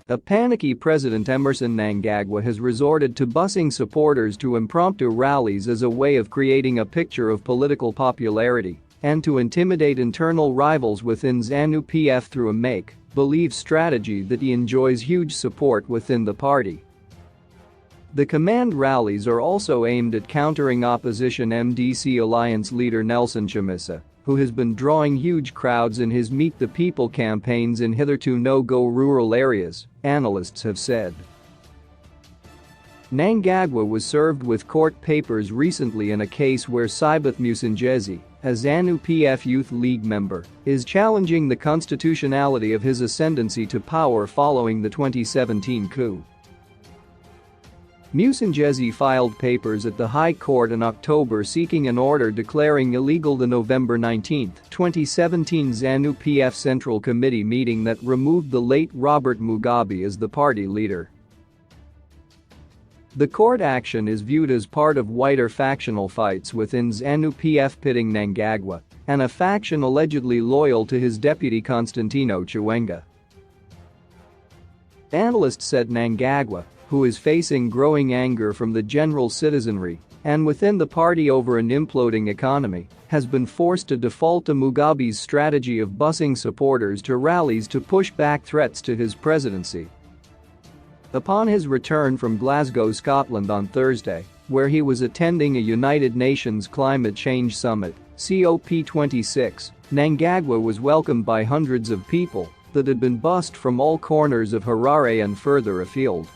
A panicky President Emmerson Mnangagwa has resorted to busing supporters to impromptu rallies as a way of creating a picture of political popularity and to intimidate internal rivals within ZANU-PF through a make-believe strategy that he enjoys huge support within the party. The command rallies are also aimed at countering opposition MDC alliance leader Nelson Chamisa, who has been drawing huge crowds in his Meet the People campaigns in hitherto no-go rural areas, analysts have said. Mnangagwa was served with court papers recently in a case where Sibath Musingezi, a ZANU-PF Youth League member, is challenging the constitutionality of his ascendancy to power following the 2017 coup. Musingezi filed papers at the High Court in October seeking an order declaring illegal the November 19, 2017 ZANU-PF Central Committee meeting that removed the late Robert Mugabe as the party leader. The court action is viewed as part of wider factional fights within ZANU-PF pitting Mnangagwa and a faction allegedly loyal to his deputy Constantino Chiwenga. Analysts said Mnangagwa, who is facing growing anger from the general citizenry and within the party over an imploding economy, has been forced to default to Mugabe's strategy of busing supporters to rallies to push back threats to his presidency. Upon his return from Glasgow, Scotland on Thursday, where he was attending a United Nations Climate Change Summit, COP26, Mnangagwa was welcomed by hundreds of people that had been bussed from all corners of Harare and further afield.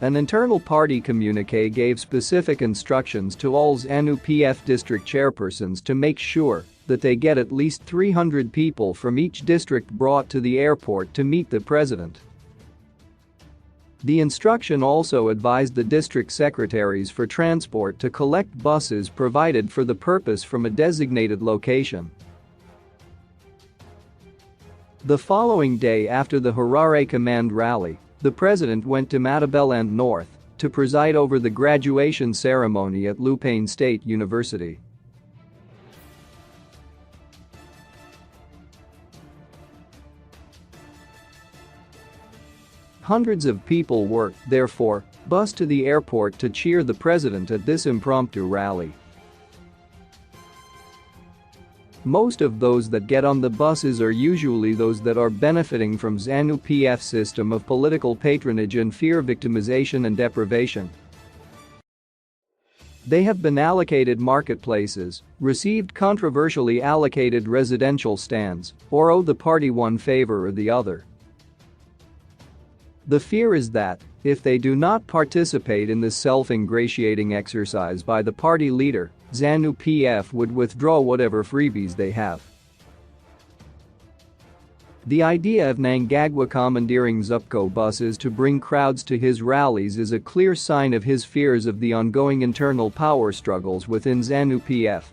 An internal party communiqué gave specific instructions to all ZANU-PF district chairpersons to make sure that they get at least 300 people from each district brought to the airport to meet the president. The instruction also advised the district secretaries for transport to collect buses provided for the purpose from a designated location. The following day after the Harare Command rally, the president went to Matabeleland North to preside over the graduation ceremony at Lupane State University. Hundreds of people were, therefore, bussed to the airport to cheer the president at this impromptu rally. Most of those that get on the buses are usually those that are benefiting from ZANU-PF's system of political patronage and fear victimization and deprivation. They have been allocated marketplaces, received controversially allocated residential stands, or owe the party one favor or the other. The fear is that, if they do not participate in this self-ingratiating exercise by the party leader, ZANU-PF would withdraw whatever freebies they have. The idea of Mnangagwa commandeering Zupco buses to bring crowds to his rallies is a clear sign of his fears of the ongoing internal power struggles within ZANU-PF.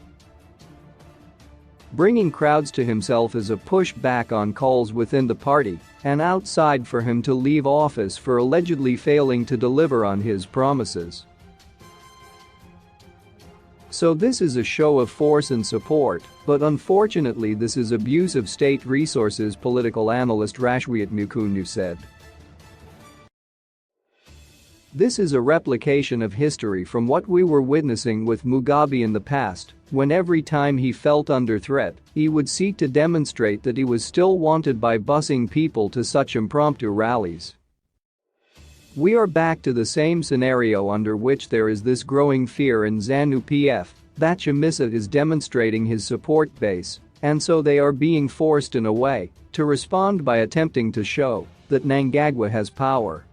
Bringing crowds to himself is a pushback on calls within the party and outside for him to leave office for allegedly failing to deliver on his promises. So this is a show of force and support, but unfortunately this is abuse of state resources, political analyst Rashwiat Mukunu said. This is a replication of history from what we were witnessing with Mugabe in the past, when every time he felt under threat, he would seek to demonstrate that he was still wanted by busing people to such impromptu rallies. We are back to the same scenario under which there is this growing fear in ZANU-PF that Chamisa is demonstrating his support base, and so they are being forced in a way to respond by attempting to show that Mnangagwa has power.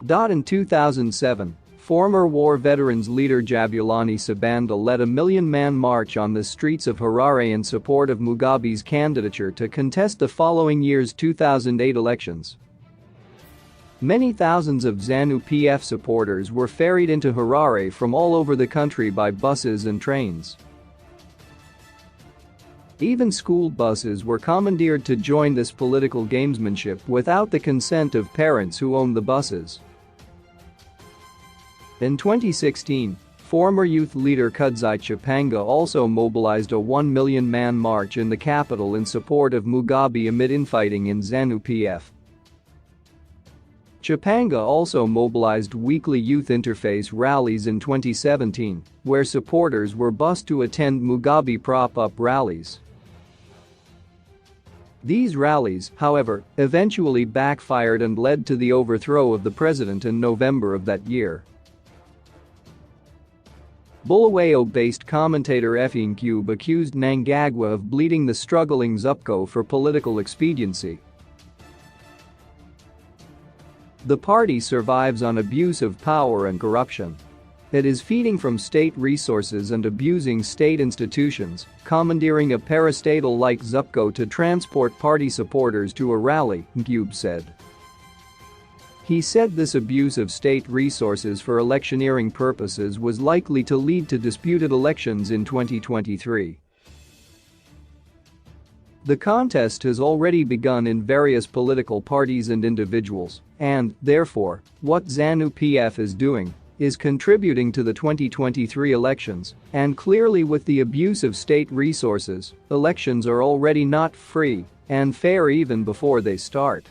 In 2007, former war veterans leader Jabulani Sabanda led a million-man march on the streets of Harare in support of Mugabe's candidature to contest the following year's 2008 elections. Many thousands of ZANU-PF supporters were ferried into Harare from all over the country by buses and trains. Even school buses were commandeered to join this political gamesmanship without the consent of parents who owned the buses. In 2016, Former youth leader Kudzai Chipanga also mobilized a 1 million-man march in the capital in support of Mugabe amid infighting in ZANU-PF. Chipanga also mobilized weekly youth interface rallies in 2017, where supporters were bused to attend Mugabe prop-up rallies. These rallies, however, eventually backfired and led to the overthrow of the president in November of that year. Bulawayo-based commentator Effiong Cube accused Mnangagwa of bleeding the struggling ZUPCO for political expediency. The party survives on abuse of power and corruption. It is feeding from state resources and abusing state institutions, commandeering a parastatal like ZUPCO to transport party supporters to a rally, Cube said. He said this abuse of state resources for electioneering purposes was likely to lead to disputed elections in 2023. The contest has already begun in various political parties and individuals, and, therefore, what ZANU-PF is doing is contributing to the 2023 elections, and clearly with the abuse of state resources, elections are already not free and fair even before they start.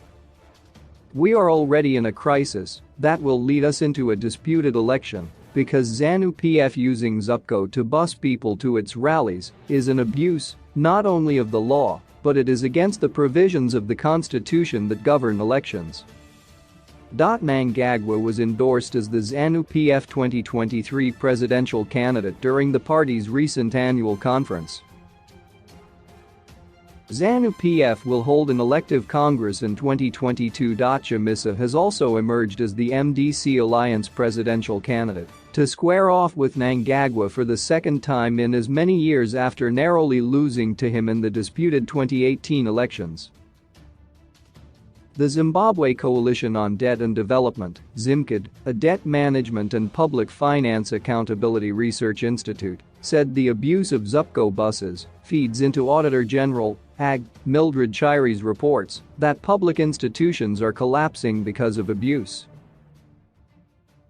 We are already in a crisis that will lead us into a disputed election because ZANU-PF using ZUPCO to bus people to its rallies is an abuse not only of the law, but it is against the provisions of the constitution that govern elections. Mnangagwa was endorsed as the ZANU-PF 2023 presidential candidate during the party's recent annual conference. ZANU-PF will hold an elective Congress in 2022. Chamisa has also emerged as the MDC Alliance presidential candidate to square off with Mnangagwa for the second time in as many years after narrowly losing to him in the disputed 2018 elections. The Zimbabwe Coalition on Debt and Development, ZIMCD, a debt management and public finance accountability research institute, said the abuse of ZUPCO buses feeds into Auditor General (AG) Mildred Chiri's reports that public institutions are collapsing because of abuse.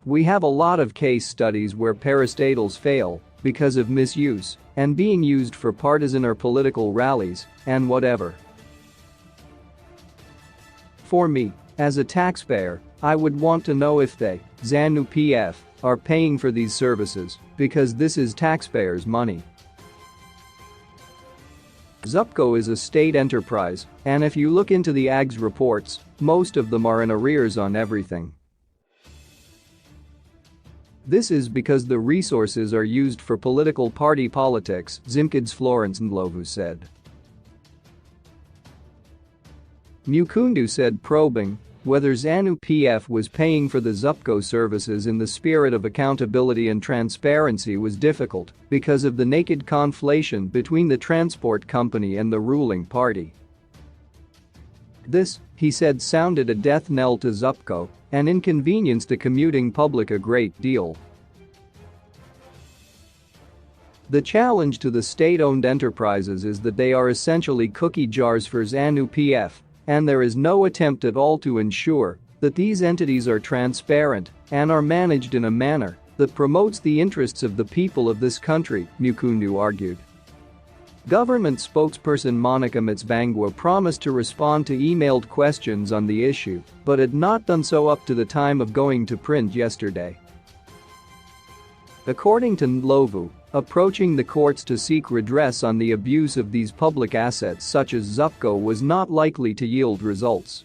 We have a lot of case studies where parastatals fail because of misuse and being used for partisan or political rallies and whatever. For me, as a taxpayer, I would want to know if they, ZANU-PF, are paying for these services because this is taxpayers' money. ZUPCO is a state enterprise, and if you look into the AG's reports, most of them are in arrears on everything. This is because the resources are used for political party politics, ZIMCD's Florence Ndlovu said. Mukundu said probing whether ZANU-PF was paying for the ZUPCO services in the spirit of accountability and transparency was difficult because of the naked conflation between the transport company and the ruling party. This, he said, sounded a death knell to ZUPCO and inconvenienced the commuting public a great deal. The challenge to the state-owned enterprises is that they are essentially cookie jars for ZANU-PF, and there is no attempt at all to ensure that these entities are transparent and are managed in a manner that promotes the interests of the people of this country, Mukundu argued. Government spokesperson Monica Mtsvangwa promised to respond to emailed questions on the issue, but had not done so up to the time of going to print yesterday. According to Ndlovu, approaching the courts to seek redress on the abuse of these public assets such as ZUPCO was not likely to yield results.